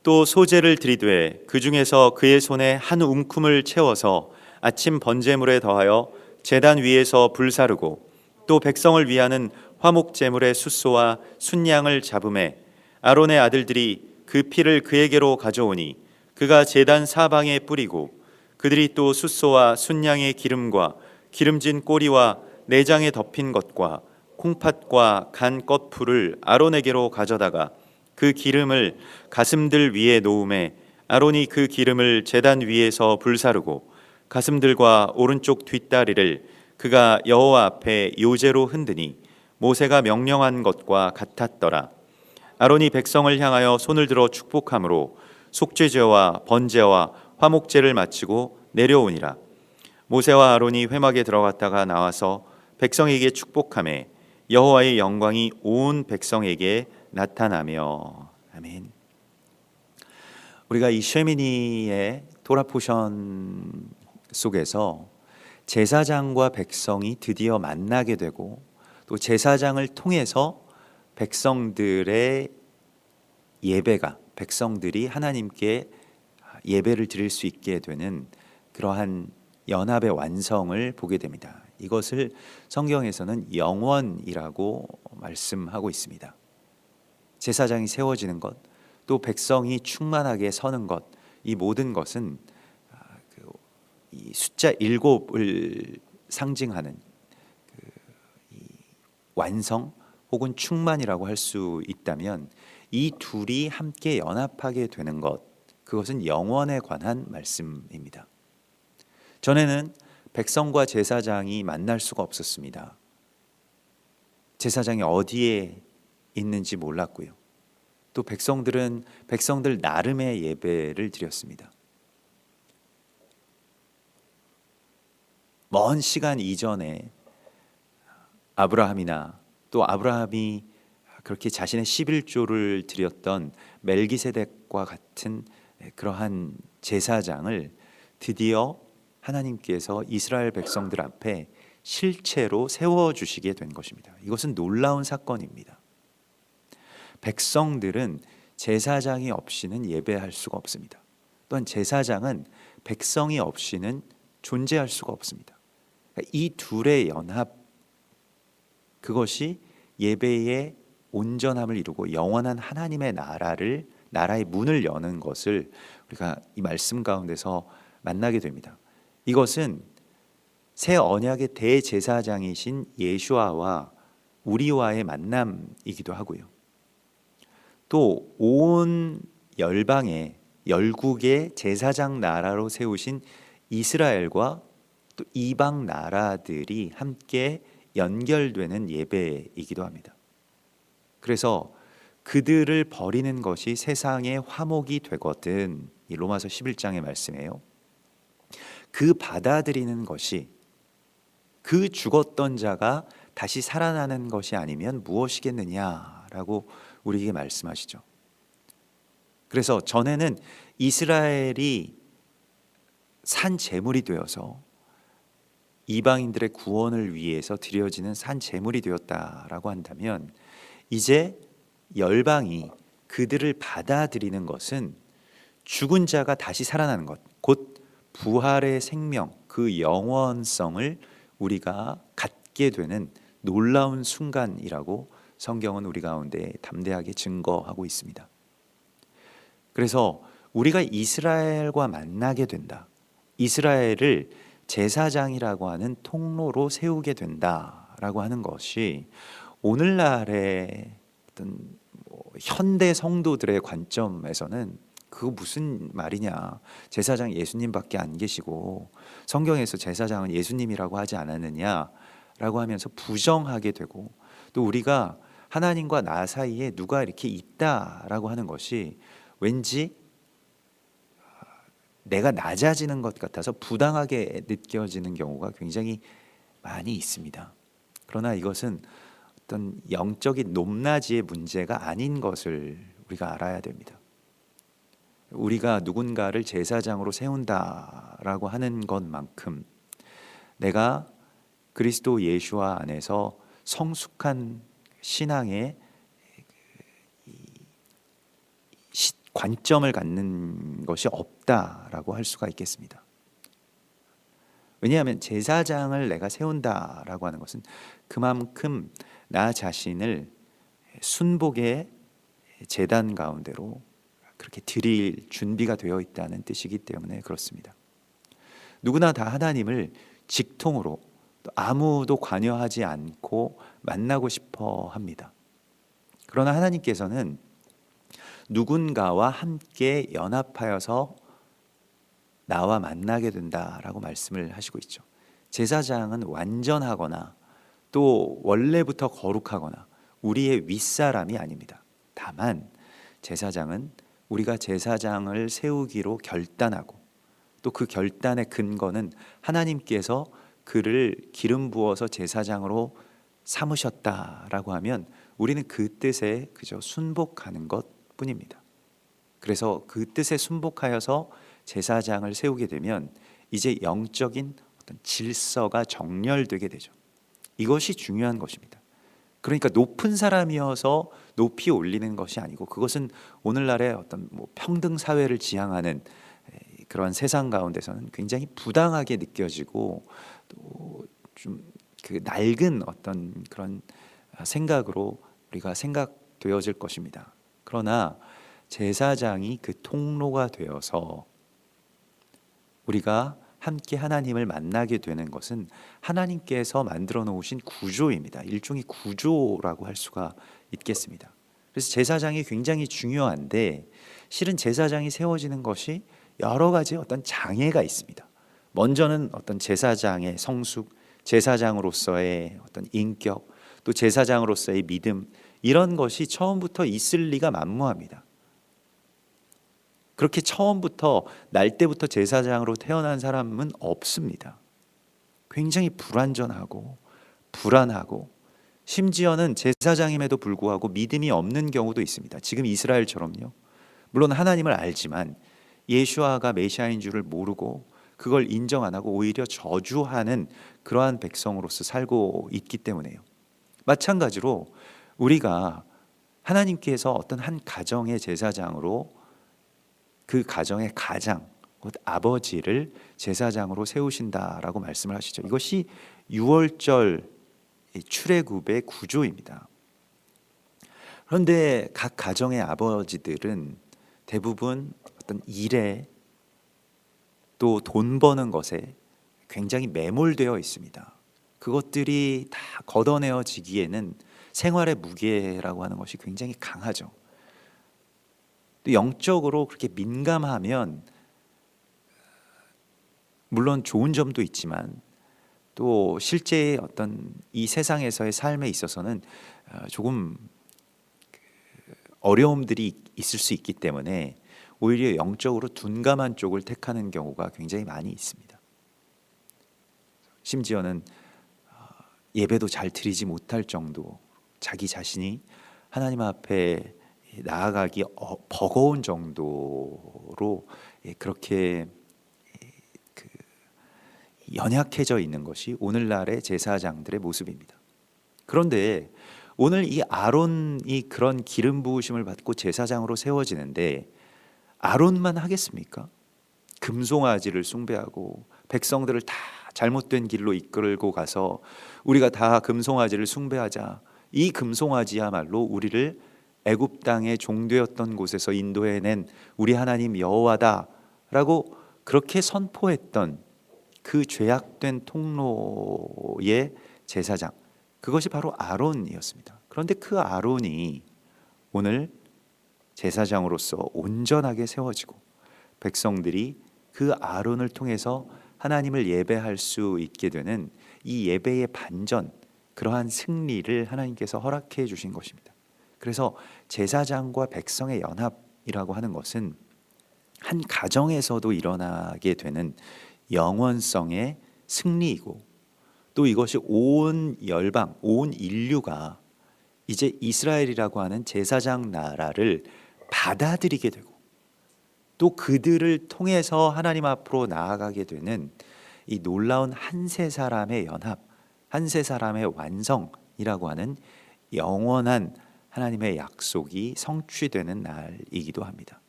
또 소제를 드리되 그 중에서 그의 손에 한 움큼을 채워서 아침 번제물에 더하여 제단 위에서 불사르고 또 백성을 위하는 화목 제물의 숫소와 순양을 잡음에 아론의 아들들이 그 피를 그에게로 가져오니 그가 제단 사방에 뿌리고 그들이 또 숫소와 순양의 기름과 기름진 꼬리와 내장에 덮인 것과 콩팥과 간 껍풀을 아론에게로 가져다가 그 기름을 가슴들 위에 놓음에 아론이 그 기름을 제단 위에서 불사르고 가슴들과 오른쪽 뒷다리를 그가 여호와 앞에 요제로 흔드니 모세가 명령한 것과 같았더라. 아론이 백성을 향하여 손을 들어 축복함으로 속죄제와 번제와 화목제를 마치고 내려오니라. 모세와 아론이 회막에 들어갔다가 나와서 백성에게 축복하매 여호와의 영광이 온 백성에게 나타나며. 아멘. 우리가 이 쉐미니의 토라 포션 속에서 제사장과 백성이 드디어 만나게 되고 또 제사장을 통해서 백성들의 예배가 백성들이 하나님께 예배를 드릴 수 있게 되는 그러한 연합의 완성을 보게 됩니다. 이것을 성경에서는 영원이라고 말씀하고 있습니다. 제사장이 세워지는 것, 또 백성이 충만하게 서는 것, 이 모든 것은 이 숫자 7을 상징하는 이 완성 혹은 충만이라고 할 수 있다면 이 둘이 함께 연합하게 되는 것, 그것은 영원에 관한 말씀입니다. 전에는 백성과 제사장이 만날 수가 없었습니다. 제사장이 어디에 있는지 몰랐고요. 또 백성들은 백성들 나름의 예배를 드렸습니다. 먼 시간 이전에 아브라함이나 또 아브라함이 그렇게 자신의 11조를 드렸던 멜기세덱과 같은 그러한 제사장을 드디어 하나님께서 이스라엘 백성들 앞에 실체로 세워주시게 된 것입니다. 이것은 놀라운 사건입니다. 백성들은 제사장이 없이는 예배할 수가 없습니다. 또한 제사장은 백성이 없이는 존재할 수가 없습니다. 이 둘의 연합, 그것이 예배의 온전함을 이루고 영원한 하나님의 나라의 문을 여는 것을 우리가 이 말씀 가운데서 만나게 됩니다. 이것은 새 언약의 대제사장이신 예수아와 우리와의 만남이기도 하고요. 또 온 열방의 열국의 제사장 나라로 세우신 이스라엘과 또 이방 나라들이 함께 연결되는 예배이기도 합니다. 그래서 그들을 버리는 것이 세상의 화목이 되거든, 이 로마서 11장의 말씀이에요. 그 받아들이는 것이 그 죽었던 자가 다시 살아나는 것이 아니면 무엇이겠느냐라고 우리에게 말씀하시죠. 그래서 전에는 이스라엘이 산 제물이 되어서 이방인들의 구원을 위해서 드려지는 산 제물이 되었다라고 한다면, 이제 열방이 그들을 받아들이는 것은 죽은 자가 다시 살아나는 것, 곧 부활의 생명, 그 영원성을 우리가 갖게 되는 놀라운 순간이라고 성경은 우리 가운데 담대하게 증거하고 있습니다. 그래서 우리가 이스라엘과 만나게 된다, 이스라엘을 제사장이라고 하는 통로로 세우게 된다라고 하는 것이 오늘날의 어떤 현대 성도들의 관점에서는 그거 무슨 말이냐, 제사장 예수님밖에 안 계시고 성경에서 제사장은 예수님이라고 하지 않았느냐라고 하면서 부정하게 되고, 또 우리가 하나님과 나 사이에 누가 이렇게 있다라고 하는 것이 왠지 내가 낮아지는 것 같아서 부당하게 느껴지는 경우가 굉장히 많이 있습니다. 그러나 이것은 어떤 영적인 높낮이의 문제가 아닌 것을 우리가 알아야 됩니다. 우리가 누군가를 제사장으로 세운다라고 하는 것만큼 내가 그리스도 예수와 안에서 성숙한 신앙의 관점을 갖는 것이 없다라고 할 수가 있겠습니다. 왜냐하면 제사장을 내가 세운다라고 하는 것은 그만큼 나 자신을 순복의 제단 가운데로 그렇게 드릴 준비가 되어 있다는 뜻이기 때문에 그렇습니다. 누구나 다 하나님을 직통으로 또 아무도 관여하지 않고 만나고 싶어 합니다. 그러나 하나님께서는 누군가와 함께 연합하여서 나와 만나게 된다라고 말씀을 하시고 있죠. 제사장은 완전하거나 또 원래부터 거룩하거나 우리의 윗사람이 아닙니다. 다만 제사장은 우리가 제사장을 세우기로 결단하고 또 그 결단의 근거는 하나님께서 그를 기름 부어서 제사장으로 삼으셨다라고 하면 우리는 그 뜻에 그저 순복하는 것뿐입니다. 그래서 그 뜻에 순복하여서 제사장을 세우게 되면 이제 영적인 어떤 질서가 정렬되게 되죠. 이것이 중요한 것입니다. 그러니까 높은 사람이어서 높이 올리는 것이 아니고 그것은 오늘날의 어떤 평등 사회를 지향하는 그런 세상 가운데서는 굉장히 부당하게 느껴지고 또 좀 그 낡은 어떤 그런 생각으로 우리가 생각되어질 것입니다. 그러나 제사장이 그 통로가 되어서 우리가 함께 하나님을 만나게 되는 것은 하나님께서 만들어 놓으신 구조입니다. 일종의 구조라고 할 수가 있겠습니다. 그래서 제사장이 굉장히 중요한데 실은 제사장이 세워지는 것이 여러 가지 어떤 장애가 있습니다. 먼저는 어떤 제사장의 성숙, 제사장으로서의 어떤 인격, 또 제사장으로서의 믿음, 이런 것이 처음부터 있을 리가 만무합니다. 그렇게 처음부터 날 때부터 제사장으로 태어난 사람은 없습니다. 굉장히 불완전하고 불안하고 심지어는 제사장임에도 불구하고 믿음이 없는 경우도 있습니다. 지금 이스라엘처럼요. 물론 하나님을 알지만 예수아가 메시아인 줄을 모르고 그걸 인정 안 하고 오히려 저주하는 그러한 백성으로서 살고 있기 때문에요. 마찬가지로 우리가 하나님께서 어떤 한 가정의 제사장으로 그 가정의 가장, 곧 아버지를 제사장으로 세우신다라고 말씀을 하시죠. 이것이 유월절 출애굽의 구조입니다. 그런데 각 가정의 아버지들은 대부분 어떤 일에 또 돈 버는 것에 굉장히 매몰되어 있습니다. 그것들이 다 걷어내어지기에는 생활의 무게라고 하는 것이 굉장히 강하죠. 또 영적으로 그렇게 민감하면 물론 좋은 점도 있지만 또 실제 어떤 이 세상에서의 삶에 있어서는 조금 어려움들이 있을 수 있기 때문에 오히려 영적으로 둔감한 쪽을 택하는 경우가 굉장히 많이 있습니다. 심지어는 예배도 잘 드리지 못할 정도, 자기 자신이 하나님 앞에 나아가기 버거운 정도로 그렇게 연약해져 있는 것이 오늘날의 제사장들의 모습입니다. 그런데 오늘 이 아론이 그런 기름 부으심을 받고 제사장으로 세워지는데 아론만 하겠습니까? 금송아지를 숭배하고 백성들을 다 잘못된 길로 이끌고 가서 우리가 다 금송아지를 숭배하자. 이 금송아지야말로 우리를 애굽 땅에 종되었던 곳에서 인도해낸 우리 하나님 여호와다라고 그렇게 선포했던 그 죄악된 통로의 제사장, 그것이 바로 아론이었습니다. 그런데 그 아론이 오늘 제사장으로서 온전하게 세워지고 백성들이 그 아론을 통해서 하나님을 예배할 수 있게 되는 이 예배의 반전, 그러한 승리를 하나님께서 허락해 주신 것입니다. 그래서 제사장과 백성의 연합이라고 하는 것은 한 가정에서도 일어나게 되는 영원성의 승리이고 또 이것이 온 열방, 온 인류가 이제 이스라엘이라고 하는 제사장 나라를 받아들이게 되고 또 그들을 통해서 하나님 앞으로 나아가게 되는 이 놀라운 한세 사람의 연합, 한세 사람의 완성이라고 하는 영원한 하나님의 약속이 성취되는 날이기도 합니다.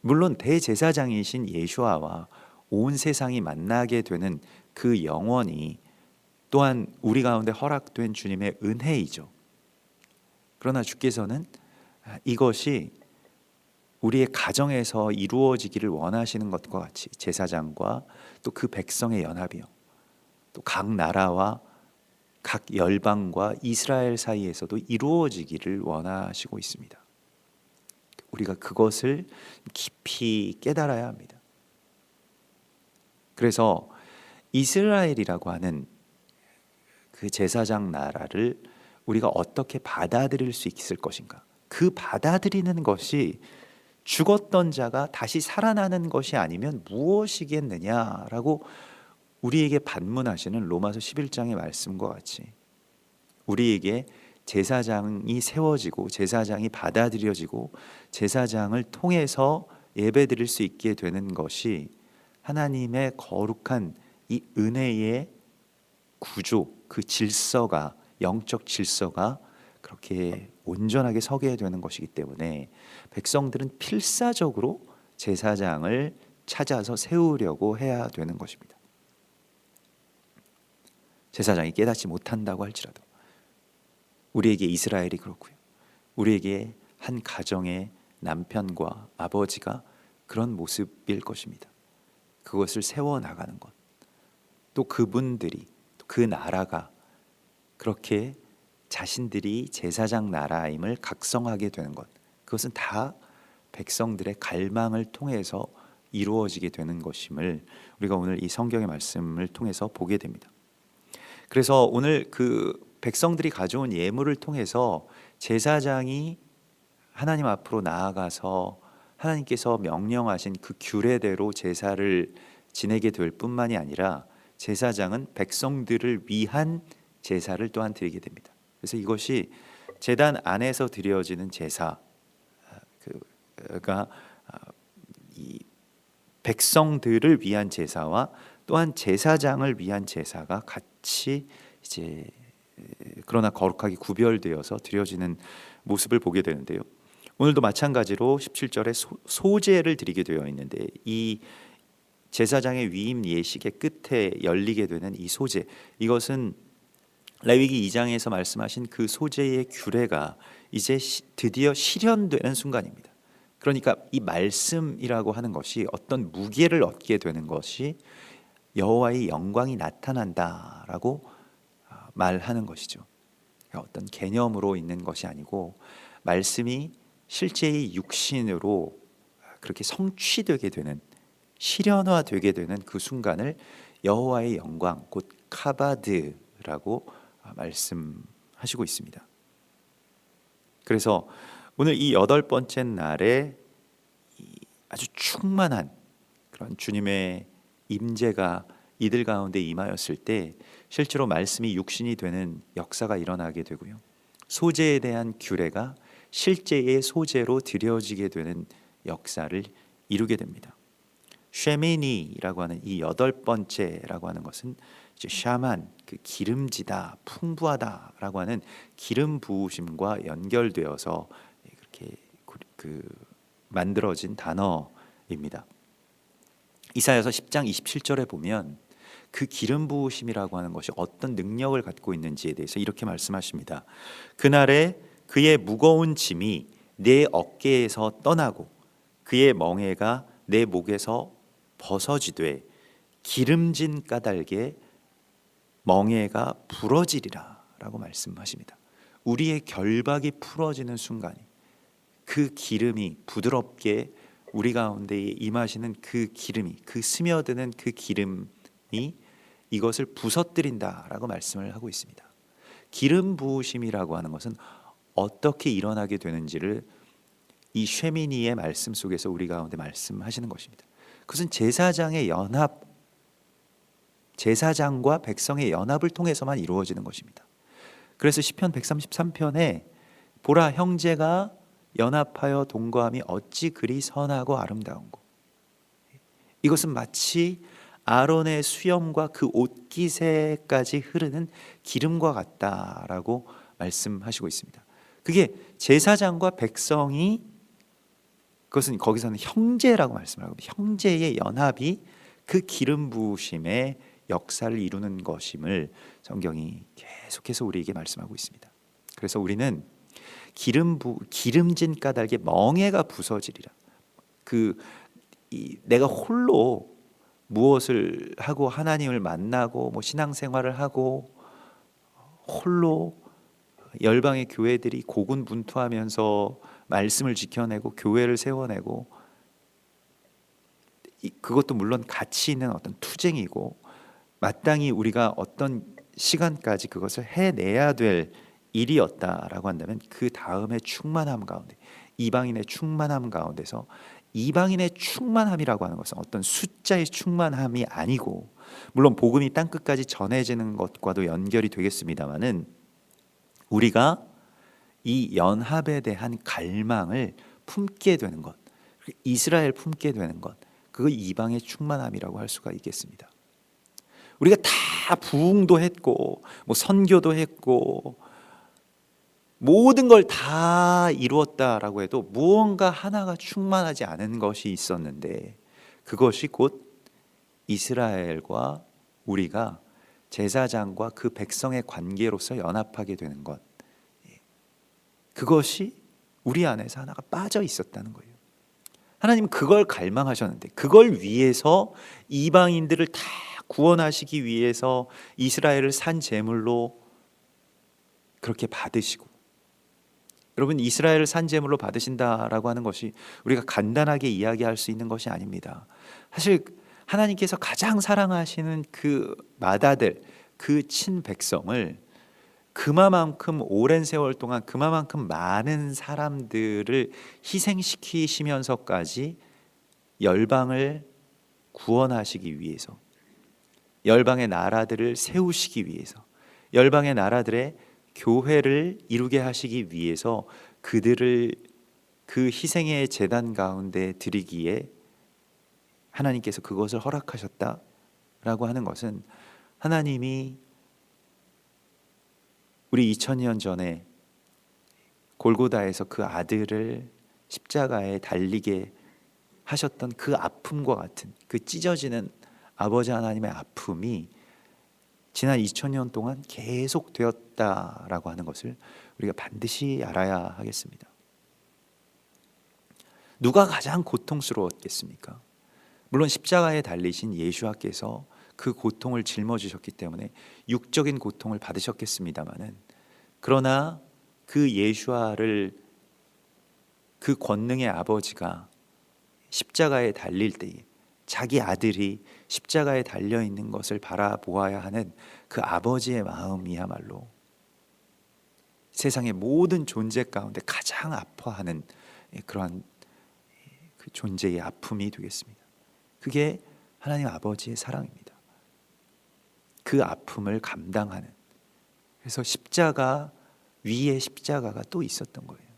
물론 대제사장이신 예수아와 온 세상이 만나게 되는 그 영원이 또한 우리 가운데 허락된 주님의 은혜이죠. 그러나 주께서는 이것이 우리의 가정에서 이루어지기를 원하시는 것과 같이 제사장과 또 그 백성의 연합이요, 또 각 나라와 각 열방과 이스라엘 사이에서도 이루어지기를 원하시고 있습니다. 우리가 그것을 깊이 깨달아야 합니다. 그래서 이스라엘이라고 하는 그 제사장 나라를 우리가 어떻게 받아들일 수 있을 것인가? 그 받아들이는 것이 죽었던 자가 다시 살아나는 것이 아니면 무엇이겠느냐라고 우리에게 반문하시는 로마서 11장의 말씀과 같이 우리에게 제사장이 세워지고 제사장이 받아들여지고 제사장을 통해서 예배드릴 수 있게 되는 것이 하나님의 거룩한 이 은혜의 구조, 그 질서가, 영적 질서가 그렇게 온전하게 서게 되는 것이기 때문에 백성들은 필사적으로 제사장을 찾아서 세우려고 해야 되는 것입니다. 제사장이 깨닫지 못한다고 할지라도 우리에게 이스라엘이 그렇고요, 우리에게 한 가정의 남편과 아버지가 그런 모습일 것입니다. 그것을 세워나가는 것, 또 그분들이, 그 나라가 그렇게 자신들이 제사장 나라임을 각성하게 되는 것, 그것은 다 백성들의 갈망을 통해서 이루어지게 되는 것임을 우리가 오늘 이 성경의 말씀을 통해서 보게 됩니다. 그래서 오늘 그 백성들이 가져온 예물을 통해서 제사장이 하나님 앞으로 나아가서 하나님께서 명령하신 그 규례대로 제사를 지내게 될 뿐만이 아니라 제사장은 백성들을 위한 제사를 또한 드리게 됩니다. 그래서 이것이 제단 안에서 드려지는 제사가 이 백성들을 위한 제사와 또한 제사장을 위한 제사가 같이 이제 그러나 거룩하게 구별되어서 드려지는 모습을 보게 되는데요. 오늘도 마찬가지로 17절에 소제를 드리게 되어 있는데 이 제사장의 위임 예식의 끝에 열리게 되는 이 소제, 이것은 레위기 2장에서 말씀하신 그 소제의 규례가 이제 드디어 실현되는 순간입니다. 그러니까 이 말씀이라고 하는 것이 어떤 무게를 얻게 되는 것이 여호와의 영광이 나타난다라고 말하는 것이죠. 어떤 개념으로 있는 것이 아니고 말씀이 실제의 육신으로 그렇게 성취되게 되는, 실현화되게 되는 그 순간을 여호와의 영광, 곧 카바드라고 말씀하시고 있습니다. 그래서 오늘 이 8번째 날에 아주 충만한 그런 주님의 임재가 이들 가운데 임하였을 때 실제로 말씀이 육신이 되는 역사가 일어나게 되고요, 소제에 대한 규례가 실제의 소제로 드려지게 되는 역사를 이루게 됩니다. 쉐미니라고 하는 이 8번째라고 하는 것은 이제 샤만, 그 기름지다, 풍부하다라고 하는 기름 부으심과 연결되어서 그렇게 만들어진 단어입니다. 이사야서 10장 27절에 보면 그 기름 부으심이라고 하는 것이 어떤 능력을 갖고 있는지에 대해서 이렇게 말씀하십니다. 그날에 그의 무거운 짐이 내 어깨에서 떠나고 그의 멍에가 내 목에서 벗어지되 기름진 까닭에 멍에가 부러지리라 라고 말씀하십니다. 우리의 결박이 풀어지는 순간이, 그 기름이 부드럽게 우리 가운데 임하시는 그 기름이, 그 스며드는 그 기름이 이것을 부서뜨린다라고 말씀을 하고 있습니다. 기름 부으심이라고 하는 것은 어떻게 일어나게 되는지를 이 쉐미니의 말씀 속에서 우리 가운데 말씀하시는 것입니다. 그것은 제사장의 연합, 제사장과 백성의 연합을 통해서만 이루어지는 것입니다. 그래서 시편 133편에 보라, 형제가 연합하여 동거함이 어찌 그리 선하고 아름다운고, 이것은 마치 아론의 수염과 그 옷깃에까지 흐르는 기름과 같다라고 말씀하시고 있습니다. 그게 제사장과 백성이 그것은 거기서는 형제라고 말씀을 하고 형제의 연합이 그 기름 부으심의 역사를 이루는 것임을 성경이 계속해서 우리에게 말씀하고 있습니다. 그래서 우리는 기름진 까닭에 멍에가 부서지리라. 내가 홀로 무엇을 하고 하나님을 만나고 뭐 신앙생활을 하고 홀로 열방의 교회들이 고군분투하면서 말씀을 지켜내고 교회를 세워내고 그것도 물론 가치 있는 어떤 투쟁이고 마땅히 우리가 어떤 시간까지 그것을 해내야 될 일이었다라고 한다면 그 다음에 충만함 가운데 이방인의 충만함 가운데서 이방인의 충만함이라고 하는 것은 어떤 숫자의 충만함이 아니고 물론 복음이 땅끝까지 전해지는 것과도 연결이 되겠습니다마는 우리가 이 연합에 대한 갈망을 품게 되는 것, 이스라엘 품게 되는 것, 그거 이방의 충만함이라고 할 수가 있겠습니다. 우리가 다 부흥도 했고 뭐 선교도 했고 모든 걸 다 이루었다라고 해도 무언가 하나가 충만하지 않은 것이 있었는데 그것이 곧 이스라엘과 우리가 제사장과 그 백성의 관계로서 연합하게 되는 것, 그것이 우리 안에서 하나가 빠져 있었다는 거예요. 하나님은 그걸 갈망하셨는데 그걸 위해서 이방인들을 다 구원하시기 위해서 이스라엘을 산 제물로 그렇게 받으시고, 여러분 이스라엘을 산 제물로 받으신다라고 하는 것이 우리가 간단하게 이야기할 수 있는 것이 아닙니다. 사실 하나님께서 가장 사랑하시는 그 맏아들, 그 친백성을 그만큼 오랜 세월 동안 그만큼 많은 사람들을 희생시키시면서까지 열방을 구원하시기 위해서, 열방의 나라들을 세우시기 위해서, 열방의 나라들의 교회를 이루게 하시기 위해서 그들을 그 희생의 제단 가운데 드리기에 하나님께서 그것을 허락하셨다라고 하는 것은 하나님이 우리 2000년 전에 골고다에서 그 아들을 십자가에 달리게 하셨던 그 아픔과 같은 그 찢어지는 아버지 하나님의 아픔이 지난 2000년 동안 계속되었다라고 하는 것을 우리가 반드시 알아야 하겠습니다. 누가 가장 고통스러웠겠습니까? 물론 십자가에 달리신 예수와께서 그 고통을 짊어지셨기 때문에 육적인 고통을 받으셨겠습니다마는, 그러나 그 예수와를 그 권능의 아버지가 십자가에 달릴 때에 자기 아들이 십자가에 달려 있는 것을 바라보아야 하는 그 아버지의 마음이야말로 세상의 모든 존재 가운데 가장 아파하는 그러한 그 존재의 아픔이 되겠습니다. 그게 하나님 아버지의 사랑입니다. 그 아픔을 감당하는, 그래서 십자가 위에 십자가가 또 있었던 거예요.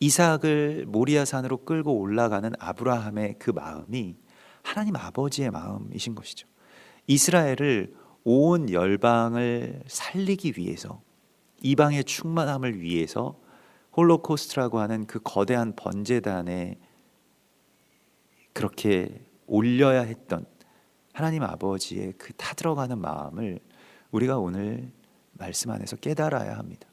이삭을 모리아산으로 끌고 올라가는 아브라함의 그 마음이 하나님 아버지의 마음이신 것이죠. 이스라엘을 온 열방을 살리기 위해서, 이방의 충만함을 위해서 홀로코스트라고 하는 그 거대한 번제단에 그렇게 올려야 했던 하나님 아버지의 그 타들어가는 마음을 우리가 오늘 말씀 안에서 깨달아야 합니다.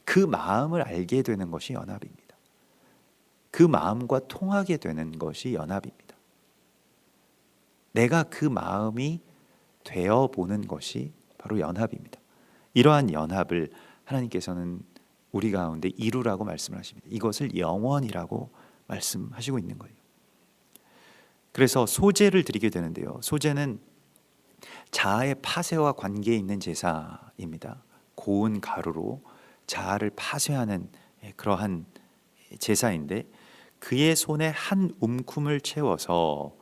그 마음을 알게 되는 것이 연합입니다. 그 마음과 통하게 되는 것이 연합입니다. 내가 그 마음이 되어보는 것이 바로 연합입니다. 이러한 연합을 하나님께서는 우리 가운데 이루라고 말씀을 하십니다. 이것을 영원이라고 말씀하시고 있는 거예요. 그래서 소제를 드리게 되는데요, 소제는 자아의 파쇄와 관계에 있는 제사입니다. 고운 가루로 자아를 파쇄하는 그러한 제사인데, 그의 손에 한 움큼을 채워서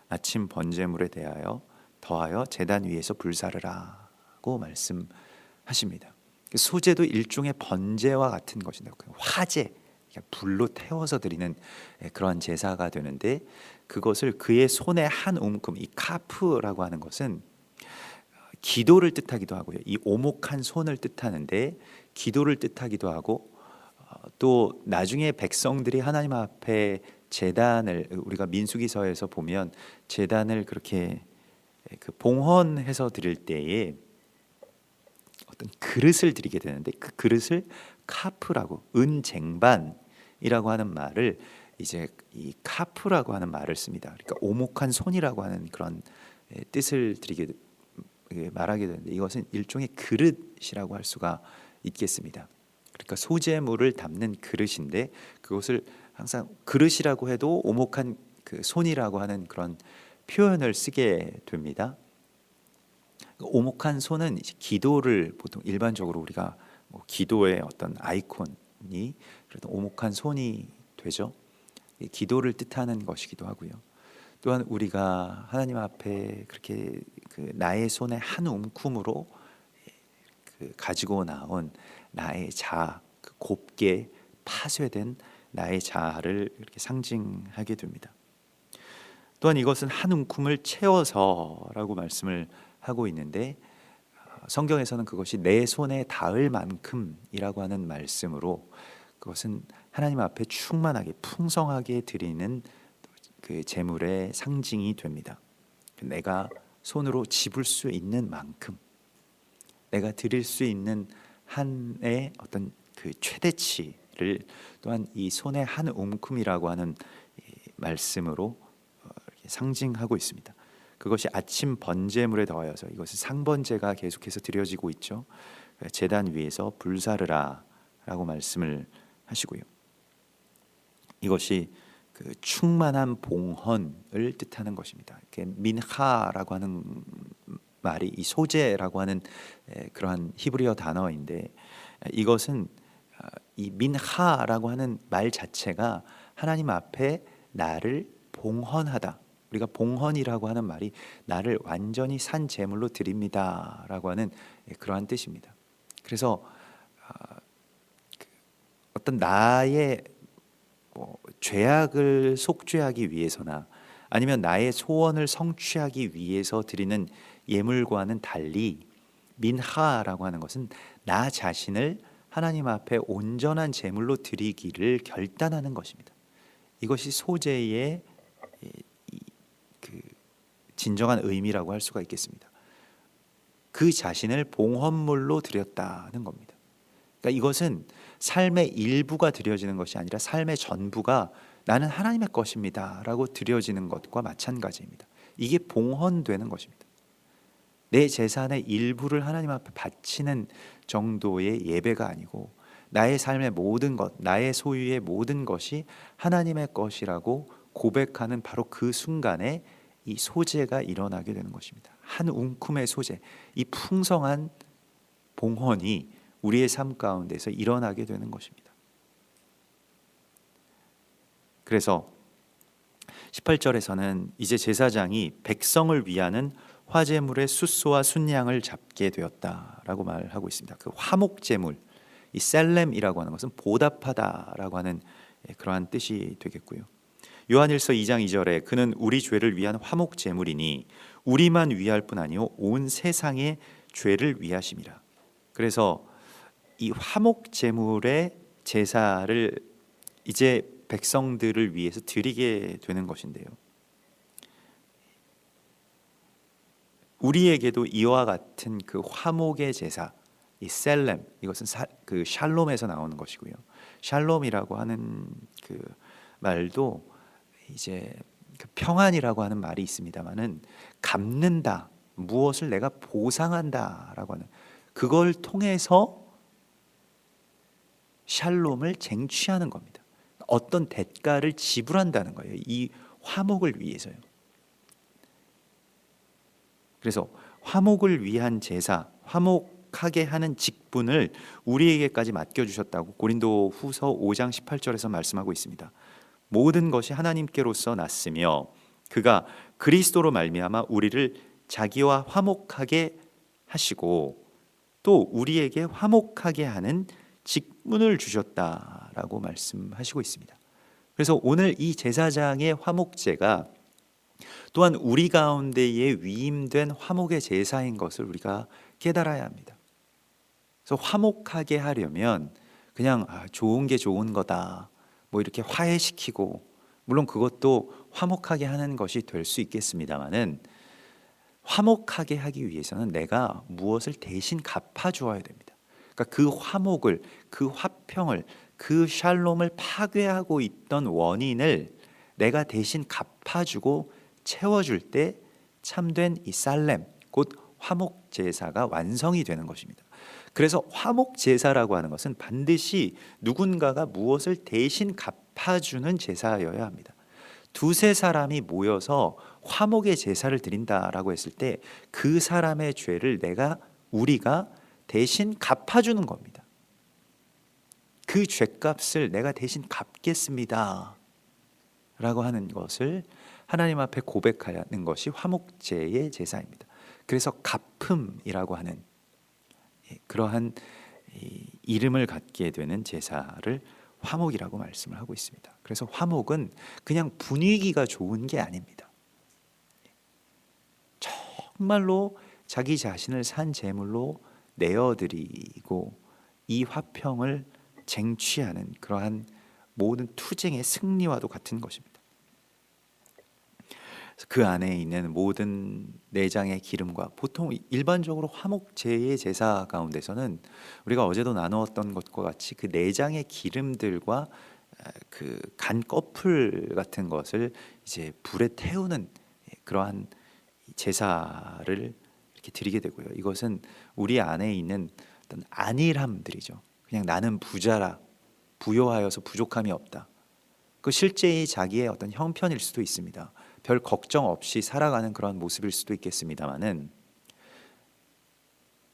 아침 번제물에 대하여 더하여 제단 위에서 불사르라고 말씀하십니다. 소제도 일종의 번제와 같은 것인데, 화제, 불로 태워서 드리는 그러한 제사가 되는데, 그것을 그의 손에 한 움큼, 이 카프라고 하는 것은 기도를 뜻하기도 하고요, 이 오목한 손을 뜻하는데 기도를 뜻하기도 하고 또 나중에 백성들이 하나님 앞에 제단을, 우리가 민수기서에서 보면 제단을 그렇게 그 봉헌해서 드릴 때에 어떤 그릇을 드리게 되는데, 그 그릇을 카프라고, 은쟁반이라고 하는 말을, 이제 이 카프라고 하는 말을 씁니다. 그러니까 오목한 손이라고 하는 그런 뜻을 말하게 되는데, 이것은 일종의 그릇이라고 할 수가 있겠습니다. 그러니까 소재물을 담는 그릇인데, 그것을 항상 그릇이라고 해도 오목한 그 손이라고 하는 그런 표현을 쓰게 됩니다. 오목한 손은 이제 기도를, 보통 일반적으로 우리가 뭐 기도의 어떤 아이콘이 그래도 오목한 손이 되죠. 기도를 뜻하는 것이기도 하고요. 또한 우리가 하나님 앞에 그렇게 그 나의 손의 한 움큼으로 그 가지고 나온 나의 자아, 그 곱게 파쇄된 나의 자아를 이렇게 상징하게 됩니다. 또한 이것은 한 움큼을 채워서라고 말씀을 하고 있는데, 성경에서는 그것이 내 손에 닿을 만큼이라고 하는 말씀으로, 그것은 하나님 앞에 충만하게 풍성하게 드리는 그 제물의 상징이 됩니다. 내가 손으로 집을 수 있는 만큼, 내가 드릴 수 있는 한의 어떤 그 최대치를 또한 이 손의 한 움큼이라고 하는 말씀으로 상징하고 있습니다. 그것이 아침 번제물에 더하여서, 이것이 상번제가 계속해서 드려지고 있죠. 제단 위에서 불사르라 라고 말씀을 하시고요. 이것이 그 충만한 봉헌을 뜻하는 것입니다. 민하라고 하는 말이 이 소재라고 하는 그러한 히브리어 단어인데, 이것은 이 민하라고 하는 말 자체가 하나님 앞에 나를 봉헌하다, 우리가 봉헌이라고 하는 말이 나를 완전히 산 제물로 드립니다라고 하는 그러한 뜻입니다. 그래서 어떤 나의 죄악을 속죄하기 위해서나 아니면 나의 소원을 성취하기 위해서 드리는 예물과는 달리, 민하라고 하는 것은 나 자신을 하나님 앞에 온전한 제물로 드리기를 결단하는 것입니다. 이것이 소재의 그 진정한 의미라고 할 수가 있겠습니다. 그 자신을 봉헌물로 드렸다는 겁니다. 그러니까 이것은 삶의 일부가 드려지는 것이 아니라 삶의 전부가 나는 하나님의 것입니다 라고 드려지는 것과 마찬가지입니다. 이게 봉헌되는 것입니다. 내 재산의 일부를 하나님 앞에 바치는 정도의 예배가 아니고, 나의 삶의 모든 것, 나의 소유의 모든 것이 하나님의 것이라고 고백하는 바로 그 순간에 이 소재가 일어나게 되는 것입니다. 한 움큼의 소재, 이 풍성한 봉헌이 우리의 삶 가운데서 일어나게 되는 것입니다. 그래서 18절에서는 이제 제사장이 백성을 위하는 화제물의 숫소와 순양을 잡게 되었다라고 말하고 있습니다. 그 화목제물, 이 셀렘이라고 하는 것은 보답하다라고 하는 그러한 뜻이 되겠고요. 요한일서 2장 2절에 그는 우리 죄를 위한 화목제물이니 우리만 위할 뿐 아니요 온 세상의 죄를 위하심이라. 그래서 이 화목제물의 제사를 이제 백성들을 위해서 드리게 되는 것인데요, 우리에게도 이와 같은 그 화목의 제사, 이 셀렘, 이것은 그 샬롬에서 나오는 것이고요. 샬롬이라고 하는 그 말도 이제 그 평안이라고 하는 말이 있습니다만은, 갚는다, 무엇을 내가 보상한다라고 하는, 그걸 통해서 샬롬을 쟁취하는 겁니다. 어떤 대가를 지불한다는 거예요. 이 화목을 위해서요. 그래서 화목을 위한 제사, 화목하게 하는 직분을 우리에게까지 맡겨주셨다고 고린도 후서 5장 18절에서 말씀하고 있습니다. 모든 것이 하나님께로서 났으며 그가 그리스도로 말미암아 우리를 자기와 화목하게 하시고 또 우리에게 화목하게 하는 직분을 주셨다라고 말씀하시고 있습니다. 그래서 오늘 이 제사장의 화목제가 또한 우리 가운데에 위임된 화목의 제사인 것을 우리가 깨달아야 합니다. 그래서 화목하게 하려면 그냥 좋은 게 좋은 거다, 뭐 이렇게 화해시키고, 물론 그것도 화목하게 하는 것이 될 수 있겠습니다만은, 화목하게 하기 위해서는 내가 무엇을 대신 갚아주어야 됩니다. 그러니까 그 화목을, 그 화평을, 그 샬롬을 파괴하고 있던 원인을 내가 대신 갚아주고 채워줄 때 참된 이 살렘, 곧 화목 제사가 완성이 되는 것입니다. 그래서 화목 제사라고 하는 것은 반드시 누군가가 무엇을 대신 갚아주는 제사여야 합니다. 두세 사람이 모여서 화목의 제사를 드린다라고 했을 때 그 사람의 죄를 우리가 대신 갚아주는 겁니다. 그 죄값을 내가 대신 갚겠습니다 라고 하는 것을 하나님 앞에 고백하는 것이 화목제의 제사입니다. 그래서 갚음이라고 하는 그러한 이름을 갖게 되는 제사를 화목이라고 말씀을 하고 있습니다. 그래서 화목은 그냥 분위기가 좋은 게 아닙니다. 정말로 자기 자신을 산 제물로 내어드리고 이 화평을 쟁취하는 그러한 모든 투쟁의 승리와도 같은 것입니다. 그 안에 있는 모든 내장의 기름과, 보통 일반적으로 화목제의 제사 가운데서는 우리가 어제도 나누었던 것과 같이 그 내장의 기름들과 그 간 꺼풀 같은 것을 이제 불에 태우는 그러한 제사를 이렇게 드리게 되고요. 이것은 우리 안에 있는 어떤 안일함들이죠. 그냥 나는 부자라, 부요하여서 부족함이 없다. 그 실제의 자기의 어떤 형편일 수도 있습니다. 별 걱정 없이 살아가는 그런 모습일 수도 있겠습니다만은,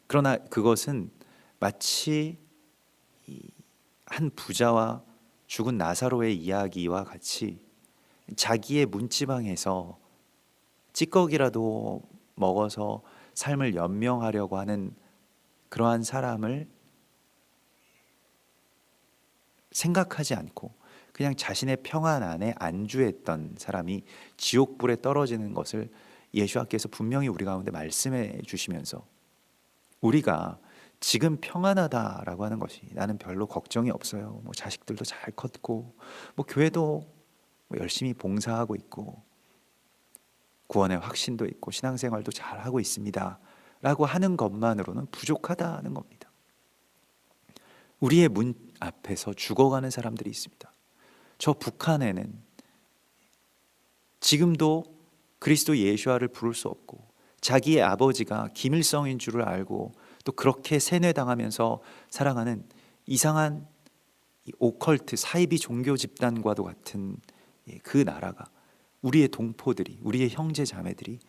그러나 그것은 마치 한 부자와 죽은 나사로의 이야기와 같이 자기의 문지방에서 찌꺼기라도 먹어서 삶을 연명하려고 하는 그러한 사람을 생각하지 않고 그냥 자신의 평안 안에 안주했던 사람이 지옥불에 떨어지는 것을 예수님께서 분명히 우리 가운데 말씀해 주시면서, 우리가 지금 평안하다라고 하는 것이 나는 별로 걱정이 없어요, 뭐 자식들도 잘 컸고 뭐 교회도 뭐 열심히 봉사하고 있고 구원의 확신도 있고 신앙생활도 잘하고 있습니다 라고 하는 것만으로는 부족하다는 겁니다. 우리의 문 앞에서 죽어가는 사람들이 있습니다. 저 북한에는 지금도 그리스도 예수와를 부를 수 없고, 자기의 아버지가 김일성인 줄을 알고 또 그렇게 세뇌당하면서 살아가는 이상한 오컬트 사이비 종교 집단과도 같은 그 나라가, 우리의 동포들이, 우리의 형제 자매들이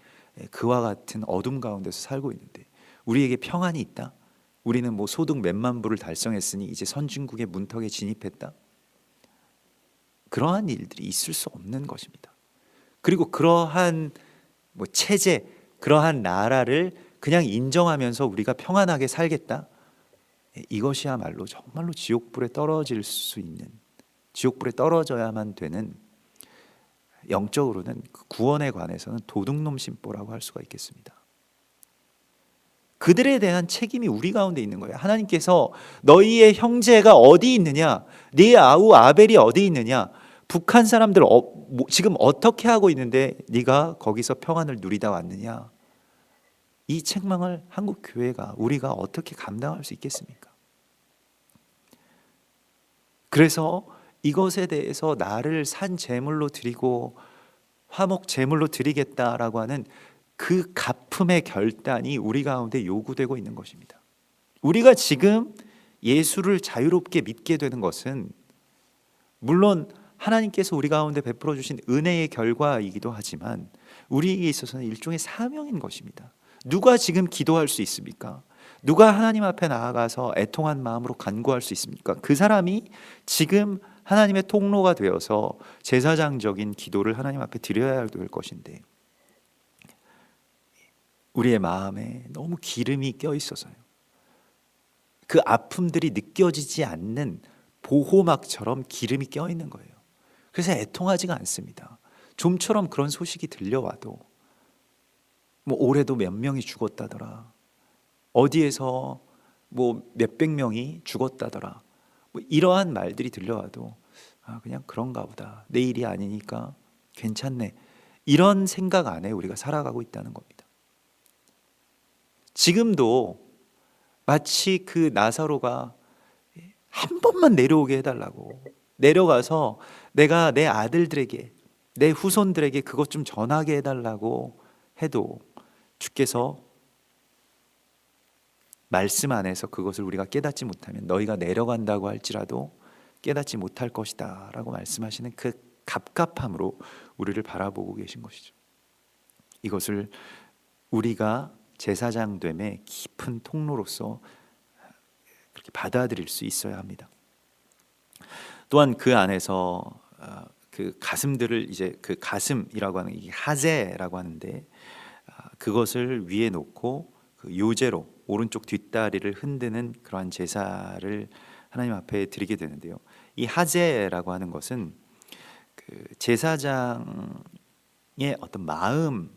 그와 같은 어둠 가운데서 살고 있는데 우리에게 평안이 있다? 우리는 뭐 소득 몇만 불을 달성했으니 이제 선진국의 문턱에 진입했다? 그러한 일들이 있을 수 없는 것입니다. 그리고 그러한 뭐 체제, 그러한 나라를 그냥 인정하면서 우리가 평안하게 살겠다? 이것이야말로 정말로 지옥불에 떨어질 수 있는, 지옥불에 떨어져야만 되는, 영적으로는 그 구원에 관해서는 도둑놈 심보라고 할 수가 있겠습니다. 그들에 대한 책임이 우리 가운데 있는 거예요. 하나님께서 너희의 형제가 어디 있느냐, 네 아우 아벨이 어디 있느냐, 북한 사람들 지금 어떻게 하고 있는데 네가 거기서 평안을 누리다 왔느냐, 이 책망을 한국 교회가, 우리가 어떻게 감당할 수 있겠습니까? 그래서 이것에 대해서 나를 산 제물로 드리고 화목 제물로 드리겠다라고 하는 그 갚음의 결단이 우리 가운데 요구되고 있는 것입니다. 우리가 지금 예수를 자유롭게 믿게 되는 것은 물론 하나님께서 우리 가운데 베풀어 주신 은혜의 결과이기도 하지만 우리에게 있어서는 일종의 사명인 것입니다. 누가 지금 기도할 수 있습니까? 누가 하나님 앞에 나아가서 애통한 마음으로 간구할 수 있습니까? 그 사람이 지금 하나님의 통로가 되어서 제사장적인 기도를 하나님 앞에 드려야 될 것인데, 우리의 마음에 너무 기름이 껴 있어서요, 그 아픔들이 느껴지지 않는 보호막처럼 기름이 껴 있는 거예요. 그래서 애통하지가 않습니다. 좀처럼 그런 소식이 들려와도 뭐 올해도 몇 명이 죽었다더라, 어디에서 뭐 몇백 명이 죽었다더라, 뭐 이러한 말들이 들려와도 그냥 그런가 보다. 내 일이 아니니까 괜찮네. 이런 생각 안에 우리가 살아가고 있다는 겁니다. 지금도 마치 그 나사로가 한 번만 내려오게 해달라고, 내려가서 내가 내 아들들에게, 내 후손들에게 그것 좀 전하게 해달라고 해도 주께서 말씀 안에서 그것을 우리가 깨닫지 못하면 너희가 내려간다고 할지라도 깨닫지 못할 것이다 라고 말씀하시는 그 갑갑함으로 우리를 바라보고 계신 것이죠. 이것을 우리가 제사장됨의 깊은 통로로서 그렇게 받아들일 수 있어야 합니다. 또한 그 안에서 그 가슴들을, 이제 그 가슴이라고 하는 이 하제라고 하는데, 그것을 위에 놓고 그 요제로 오른쪽 뒷다리를 흔드는 그러한 제사를 하나님 앞에 드리게 되는데요. 이 하제라고 하는 것은 그 제사장의 어떤 마음을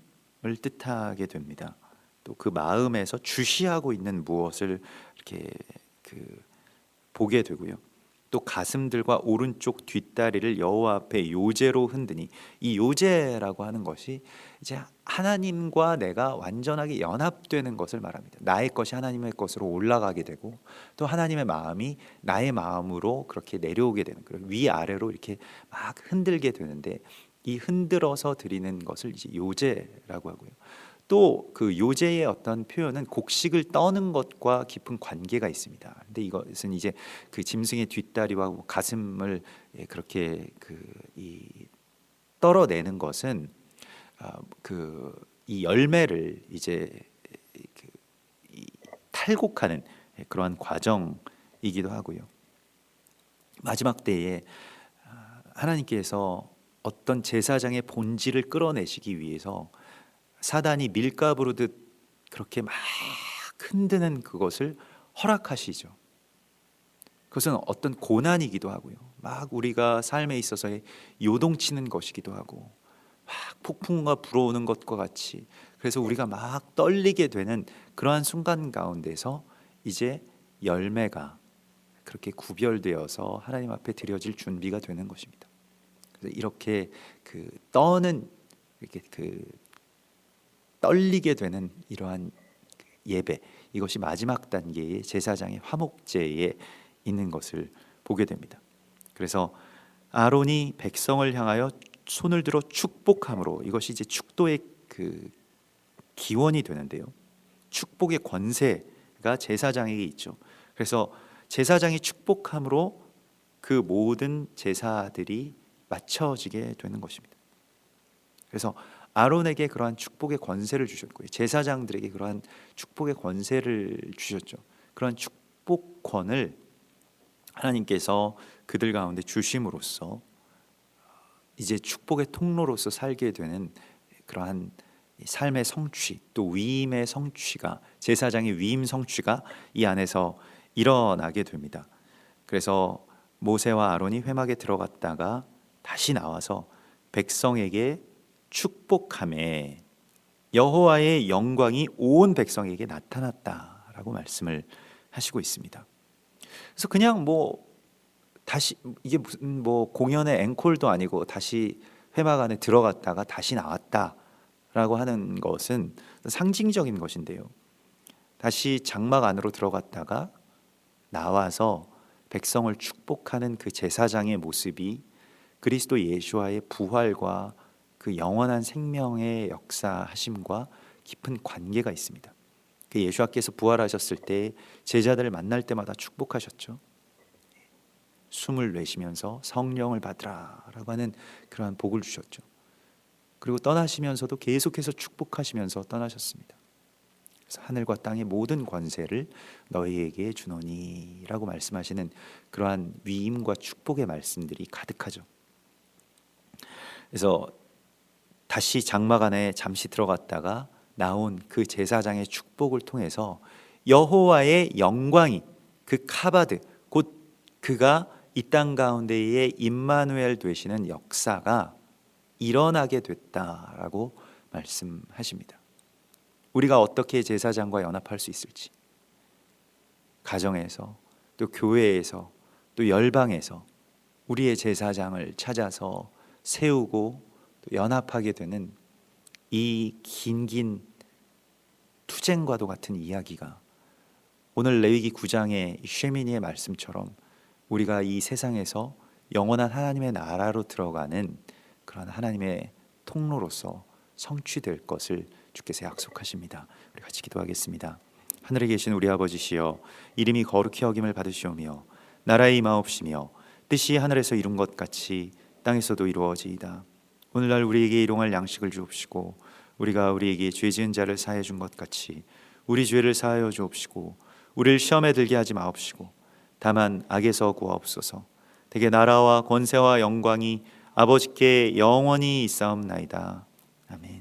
뜻하게 됩니다. 또 그 마음에서 주시하고 있는 무엇을 이렇게 보게 되고요. 또 가슴들과 오른쪽 뒷다리를 여호와 앞에 요제로 흔드니, 이 요제라고 하는 것이 이제 하나님과 내가 완전하게 연합되는 것을 말합니다. 나의 것이 하나님의 것으로 올라가게 되고, 또 하나님의 마음이 나의 마음으로 그렇게 내려오게 되는, 위아래로 이렇게 막 흔들게 되는데, 이 흔들어서 드리는 것을 이제 요제라고 하고요. 또 그 요제의 어떤 표현은 곡식을 떠는 것과 깊은 관계가 있습니다. 근데 이것은 이제 그 짐승의 뒷다리와 가슴을 그렇게 떨어내는 것은 이 열매를 이제 탈곡하는 그러한 과정이기도 하고요. 마지막 때에 하나님께서 어떤 제사장의 본질을 끌어내시기 위해서 사단이 밀가부르듯 그렇게 막 흔드는 그것을 허락하시죠. 그것은 어떤 고난이기도 하고요. 막 우리가 삶에 있어서의 요동치는 것이기도 하고, 막 폭풍과 불어오는 것과 같이, 그래서 우리가 막 떨리게 되는 그러한 순간 가운데서 이제 열매가 그렇게 구별되어서 하나님 앞에 드려질 준비가 되는 것입니다. 그래서 이렇게 이렇게 떨리게 되는 이러한 예배, 이것이 마지막 단계의 제사장의 화목제에 있는 것을 보게 됩니다. 그래서 아론이 백성을 향하여 손을 들어 축복함으로, 이것이 이제 축도의 그 기원이 되는데요. 축복의 권세가 제사장에게 있죠. 그래서 제사장이 축복함으로 그 모든 제사들이 맞춰지게 되는 것입니다. 그래서 아론에게 그러한 축복의 권세를 주셨고요. 제사장들에게 그러한 축복의 권세를 주셨죠. 그러한 축복권을 하나님께서 그들 가운데 주심으로써 이제 축복의 통로로서 살게 되는 그러한 삶의 성취, 또 위임의 성취가, 제사장의 위임 성취가 이 안에서 일어나게 됩니다. 그래서 모세와 아론이 회막에 들어갔다가 다시 나와서 백성에게 축복함에 여호와의 영광이 온 백성에게 나타났다라고 말씀을 하시고 있습니다. 그래서 그냥 다시, 이게 무슨 공연의 앵콜도 아니고 다시 회막 안에 들어갔다가 다시 나왔다라고 하는 것은 상징적인 것인데요. 다시 장막 안으로 들어갔다가 나와서 백성을 축복하는 그 제사장의 모습이 그리스도 예수와의 부활과 그 영원한 생명의 역사하심과 깊은 관계가 있습니다. 그 예수와께서 부활하셨을 때 제자들을 만날 때마다 축복하셨죠. 숨을 내쉬면서 성령을 받으라라고 하는 그러한 복을 주셨죠. 그리고 떠나시면서도 계속해서 축복하시면서 떠나셨습니다. 그래서 하늘과 땅의 모든 권세를 너희에게 주노니라고 말씀하시는 그러한 위임과 축복의 말씀들이 가득하죠. 그래서 다시 장막 안에 잠시 들어갔다가 나온 그 제사장의 축복을 통해서 여호와의 영광이, 그 카바드, 곧 그가 이 땅 가운데에 임마누엘 되시는 역사가 일어나게 됐다라고 말씀하십니다. 우리가 어떻게 제사장과 연합할 수 있을지, 가정에서, 또 교회에서, 또 열방에서 우리의 제사장을 찾아서 세우고 또 연합하게 되는 이 긴 투쟁과도 같은 이야기가 오늘 레위기 9장의 쉐미니의 말씀처럼 우리가 이 세상에서 영원한 하나님의 나라로 들어가는 그런 하나님의 통로로서 성취될 것을 주께서 약속하십니다. 우리 같이 기도하겠습니다. 하늘에 계신 우리 아버지시여, 이름이 거룩히 여김을 받으시오며 나라의 임하옵시며 뜻이 하늘에서 이룬 것 같이 땅에서도 이루어지이다. 오늘날 우리에게 일용할 양식을 주옵시고 우리가 우리에게 죄 지은 자를 사하여 준 것 같이 우리 죄를 사하여 주옵시고 우리를 시험에 들게 하지 마옵시고 다만 악에서 구하옵소서. 대개 나라와 권세와 영광이 아버지께 영원히 있사옵나이다. 아멘.